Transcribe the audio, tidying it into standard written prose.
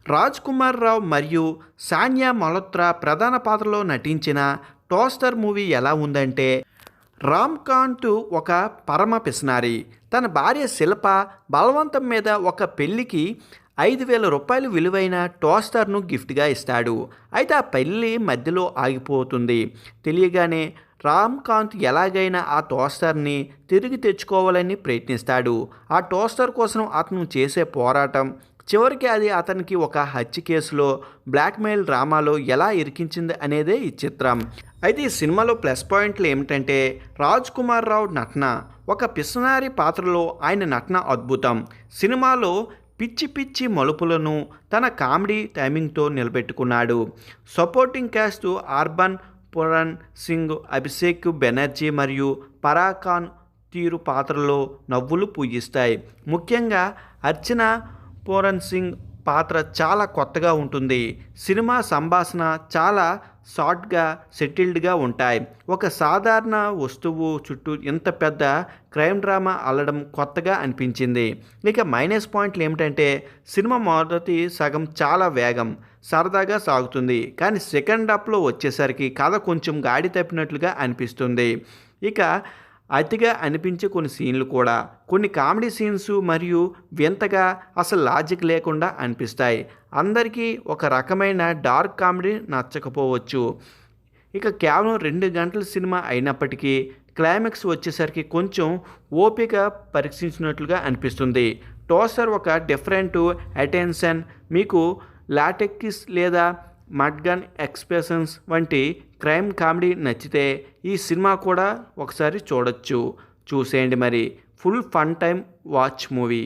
రాజ్ కుమార్ రావు మరియు సానియా మల్హోత్రా ప్రధాన పాత్రలో నటించిన టోస్టర్ మూవీ ఎలా ఉందంటే, రామ్కాంత్ ఒక పరమ పిసినారి తన భార్య శిల్ప బలవంతం మీద ఒక పెళ్లికి 5,000 రూపాయలు విలువైన టోస్టర్ను గిఫ్ట్గా ఇస్తాడు. అయితే ఆ పెళ్ళి మధ్యలో ఆగిపోతుంది. తెలియగానే రామ్కాంత్ ఎలాగైనా ఆ టోస్టర్ని తిరిగి తెచ్చుకోవాలని ప్రయత్నిస్తాడు. ఆ టోస్టర్ కోసం అతను చేసే పోరాటం చివరికి అది అతనికి ఒక హత్య కేసులో బ్లాక్మెయిల్ డ్రామాలో ఎలా ఇరికించింది అనేదే ఈ చిత్రం. అయితే ఈ సినిమాలో ప్లస్ పాయింట్లు ఏమిటంటే, రాజ్ కుమార్ రావు నటన. ఒక పిసినారి పాత్రలో ఆయన నటన అద్భుతం. సినిమాలో పిచ్చి పిచ్చి మలుపులను తన కామెడీ టైమింగ్తో నిలబెట్టుకున్నాడు. సపోర్టింగ్ క్యాస్ట్ అర్బన్ పురన్ సింగ్, అభిషేక్ బెనర్జీ మరియు పరాకాన్ తీరు పాత్రలో నవ్వులు పూజిస్తాయి. ముఖ్యంగా అర్చన పూరన్ సింగ్ పాత్ర చాలా కొత్తగా ఉంటుంది. సినిమా సంభాషణ చాలా షార్ట్గా సెటిల్డ్గా ఉంటాయి. ఒక సాధారణ వస్తువు చుట్టూ ఇంత పెద్ద క్రైమ్ డ్రామా అల్లడం కొత్తగా అనిపించింది. ఇక మైనస్ పాయింట్లు ఏమిటంటే, సినిమా మొదటి సగం చాలా వేగం సరదాగా సాగుతుంది, కానీ సెకండ్ హాఫ్లో వచ్చేసరికి కథ కొంచెం గాడి తప్పినట్లుగా అనిపిస్తుంది. ఇక అతిగా అనిపించే కొన్ని సీన్లు కూడా, కొన్ని కామెడీ సీన్స్ మరియు వింతగా అసలు లాజిక్ లేకుండా అనిపిస్తాయి. అందరికీ ఒక రకమైన డార్క్ కామెడీ నచ్చకపోవచ్చు. ఇక కేవలం 2 గంటల సినిమా అయినప్పటికీ క్లైమాక్స్ వచ్చేసరికి కొంచెం ఓపిక పరీక్షించినట్లుగా అనిపిస్తుంది. టోస్టర్ ఒక డిఫరెంట్ అటెన్షన్. మీకు లాటెక్స్ లేదా మడ్గన్ ఎక్స్ప్రెషన్స్ వంటి క్రైమ్ కామెడీ నచ్చితే ఈ సినిమా కూడా ఒకసారి చూసేయండి మరి. Full fun time watch movie.